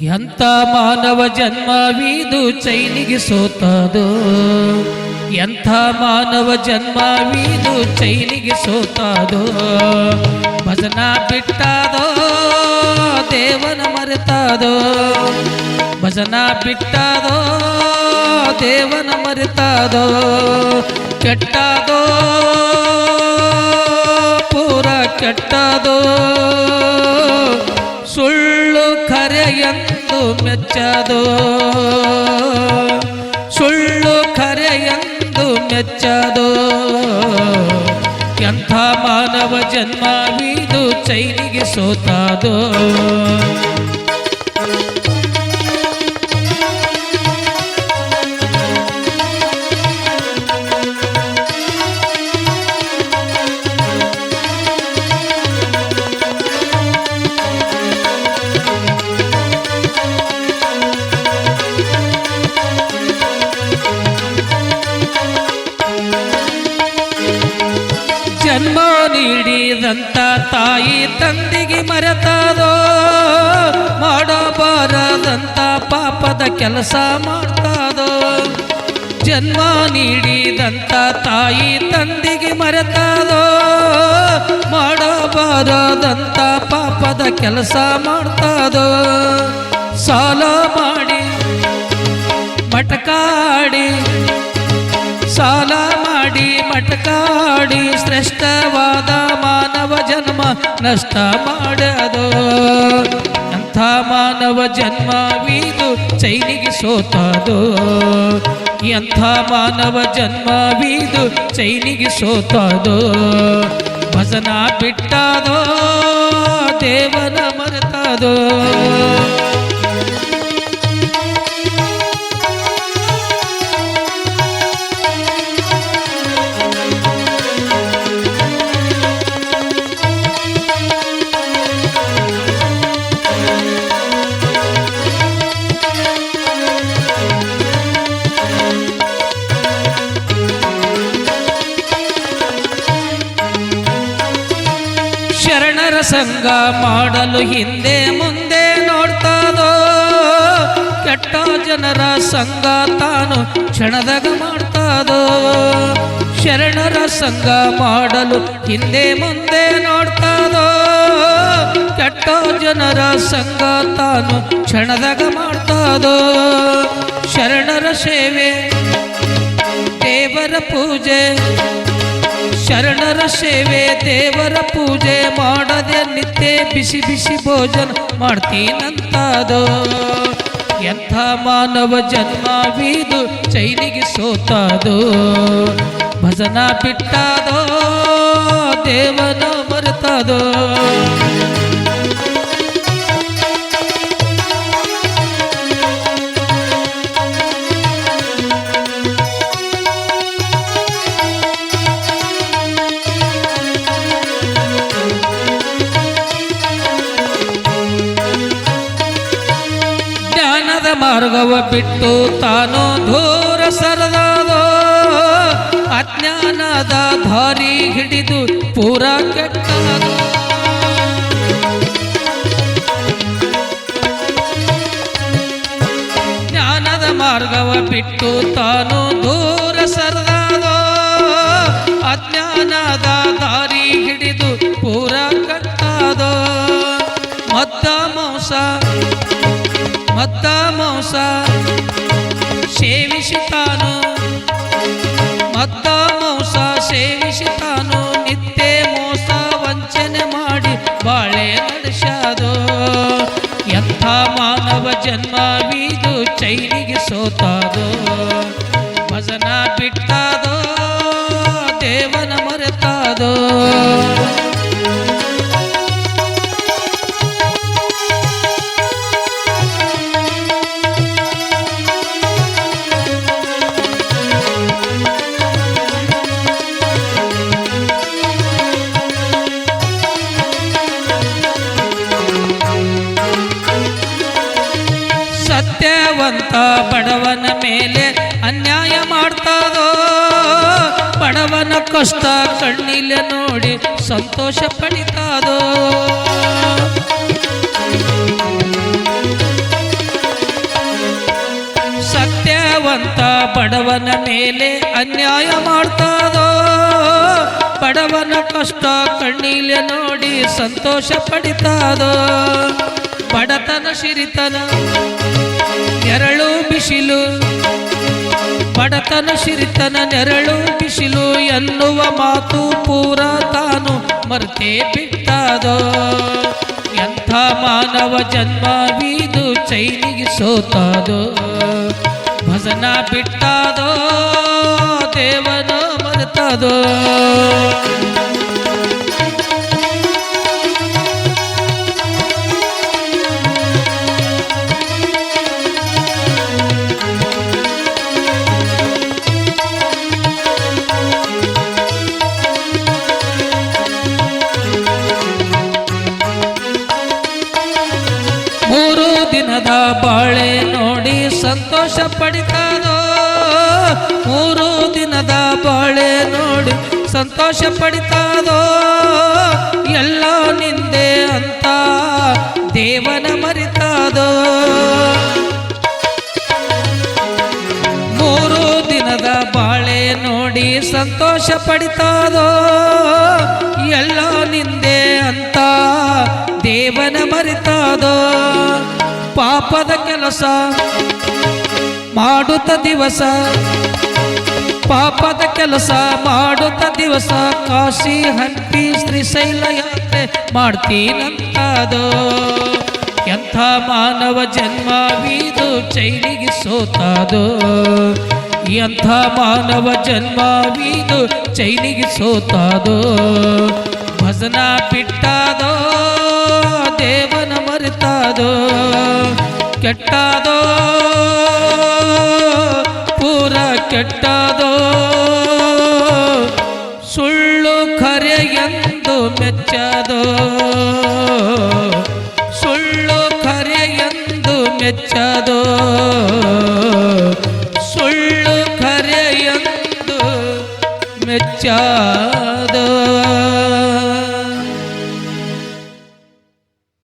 ಎಂಥ ಮಾನವ ಜನ್ಮವಿದು ಚೈನಿಗೆ ಸೋತದು. ಎಂಥ ಮಾನವ ಜನ್ಮವಿದು ಚೈನಿಗೆ ಸೋತದು. ಭಜನ ಬಿಟ್ಟದೋ ದೇವನ ಮರೆತದೋ. ಭಜನ ಬಿಟ್ಟದೋ ದೇವನ ಮರೆತದೋ. ಕೆಟ್ಟದೋ ಪೂರ ಕೆಟ್ಟದೋ. ಸುಳ್ಳು ಖರೆಯೆಂದು ಮೆಚ್ಚದೋ. ಸುಳ್ಳು ಖರೆಯೆಂದು ಮೆಚ್ಚದೋ. ಎಂಥ ಮಾನವ ಜನ್ಮವಿದು ಚೈನಿಗೆ ಸೋತದೋ. ಜನ್ಮ ನೀಡಿದಂಥ ತಾಯಿ ತಂದೆಗೆ ಮರೆತದೋ. ಮಾಡಬಾರದಂಥ ಪಾಪದ ಕೆಲಸ ಮಾಡ್ತದೋ. ಜನ್ಮ ನೀಡಿದಂಥ ತಾಯಿ ತಂದೆಗೆ ಮರೆತದೋ. ಮಾಡಬಾರದಂಥ ಪಾಪದ ಕೆಲಸ ಮಾಡ್ತದೋ. ಸಾಲ ಮಾಡಿ ಮಟಕಾಡಿ ಸಾಲ ಮಾಡಿ ಮಟಕಾಡಿ ಶ್ರೇಷ್ಠವಾದ ಮಾನವ ಜನ್ಮ ನಷ್ಟ ಮಾಡದೋ. ಅಂಥ ಮಾನವ ಜನ್ಮವಿದು ಚೈನಿಗೆ ಸೋತದೋ. ಎಂಥ ಮಾನವ ಜನ್ಮವಿದು ಚೈನಿಗೆ ಸೋತದೋ. ಭಜನ ಬಿಟ್ಟದೋ ದೇವನ ಮರೆತದೋ. ಶರಣರ ಸಂಘ ಮಾಡಲು ಹಿಂದೆ ಮುಂದೆ ನೋಡ್ತದೋ. ಕೆಟ್ಟ ಜನರ ಸಂಘ ತಾನು ಕ್ಷಣದಾಗ ಮಾಡ್ತದೋ. ಶರಣರ ಸಂಘ ಮಾಡಲು ಹಿಂದೆ ಮುಂದೆ ನೋಡ್ತದೋ. ಕೆಟ್ಟ ಜನರ ಸಂಘ ತಾನು ಕ್ಷಣದಾಗ ಮಾಡ್ತದೋ. ಶರಣರ ಸೇವೆ ದೇವರ ಪೂಜೆ. ಶರಣರ ಸೇವೆ ದೇವರ ಪೂಜೆ ಮಾಡದೆ ನಿತ್ಯ ಬಿಸಿ ಬಿಸಿ ಭೋಜನ ಮಾಡ್ತೀನಂತದೋ. ಎಂಥ ಮಾನವ ಜನ್ಮವಿದು ಚೈನಿಗೆ ಸೋತದೋ. ಭಜನ ಬಿಟ್ಟದೋ ದೇವನ ಮರೆತದೋ. ಮಾರ್ಗವ ಬಿಟ್ಟು ತಾನು ದೂರ ಸರದೋ. ಅಜ್ಞಾನದ ದಾರಿ ಹಿಡಿದು ಪೂರ ಕೆಟ್ಟದೋ. ಜ್ಞಾನದ ಮಾರ್ಗವ ಬಿಟ್ಟು ತಾನು ದೂರ ಸರದೋ. ಅಜ್ಞಾನದ ದಾರಿ ಹಿಡಿದು ಪೂರ ಕೆಟ್ಟದೋ. ಮದ್ದ ಮೋಸ ಮದ್ದ ಮೋಸ ಸೇವಿಸಿತಾನು. ಮದ್ದ ಮೋಸ ಸೇವಿಸಿತಾನು. ನಿತ್ಯ ಮೋಸ ವಂಚನೆ ಮಾಡಿ ಬಾಳೆ ನಡೆಸದೋ. ಎಂಥ ಮಾನವ ಜನ್ಮವಿದು ಚೈನಿಗೆ ಸೋತದೋ. ಭಜನ ಬಿಟ್ಟದೋ ದೇವನ ಮರೆತದೋ. ಸತ್ಯವಂತ ಬಡವನ ಮೇಲೆ ಅನ್ಯಾಯ ಮಾಡ್ತದೋ. ಬಡವನ ಕಷ್ಟ ಕಣ್ಣಿಲೆ ನೋಡಿ ಸಂತೋಷ ಪಡಿತದೋ. ಬಡವನ ಮೇಲೆ ಅನ್ಯಾಯ ಮಾಡ್ತಾದೋ ಬಡವನ ಕಷ್ಟ ಕಣ್ಣೀಲೆ ನೋಡಿ ಸಂತೋಷ ಪಡಿತಾದೋ ಬಡತನ ಸಿರಿತನ ನೆರಳು ಬಿಸಿಲು ಬಡತನ ಸಿರಿತನ ನೆರಳು ಬಿಸಿಲು ಎನ್ನುವ ಮಾತು ಪೂರ ತಾನು ಮರ್ತೇ ಬಿಟ್ಟದೋ ಎಂಥ ಮಾನವ ಜನ್ಮವಿದು ಚೈನಿಗೆ ಸೋತಾದೋ ಭಜನ ಬಿಟ್ಟಾದೋ ದೇವನ ಮರೆತದೋ ಮೂರು ದಿನದ ಬಾಳೆ ನೋಡಿ ಸಂತೋಷ ಪಡಿತಾದೋ ಮೂರು ದಿನದ ಬಾಳೆ ನೋಡಿ ಸಂತೋಷ ಪಡಿತಾದೋ ಎಲ್ಲ ನಿಂದೆ ಅಂತ ದೇವನ ಮರಿತಾದೋ ಮೂರು ದಿನದ ಬಾಳೆ ನೋಡಿ ಸಂತೋಷ ಪಡಿತಾದೋ ಎಲ್ಲ ನಿಂದೆ ಅಂತ ದೇವನ ಮರಿತಾದೋ ಪಾಪದ ಕೆಲಸ ಮಾಡುತ್ತ ದಿವಸ ಪಾಪದ ಕೆಲಸ ಮಾಡುತ್ತ ದಿವಸ ಕಾಶಿ ಹಂಪಿ ಶ್ರೀಶೈಲ ಯಾತ್ರೆ ಮಾಡ್ತೀನಂತಾದೋ ಎಂಥ ಮಾನವ ಜನ್ಮವಿದು ಚೈನಿಗೆ ಸೋತಾದೋ ಎಂಥ ಮಾನವ ಜನ್ಮವಿದು ಚೈನಿಗೆ ಸೋತಾದೋ ಭಜನ ಬಿಟ್ಟಾದೋ ದೇವನ ಮರೆತಾದೋ ಕೆಟ್ಟಾದೋ ಪೂರ ಕೆಟ್ಟಾದೋ ಸುಳ್ಳು ಖರೆಯೆಂದು ಮೆಚ್ಚದೋ ಸುಳ್ಳು ಖರೆಯೆಂದು ಮೆಚ್ಚದೋ ಸುಳ್ಳು ಖರೆಯೆಂದು ಮೆಚ್ಚದೋ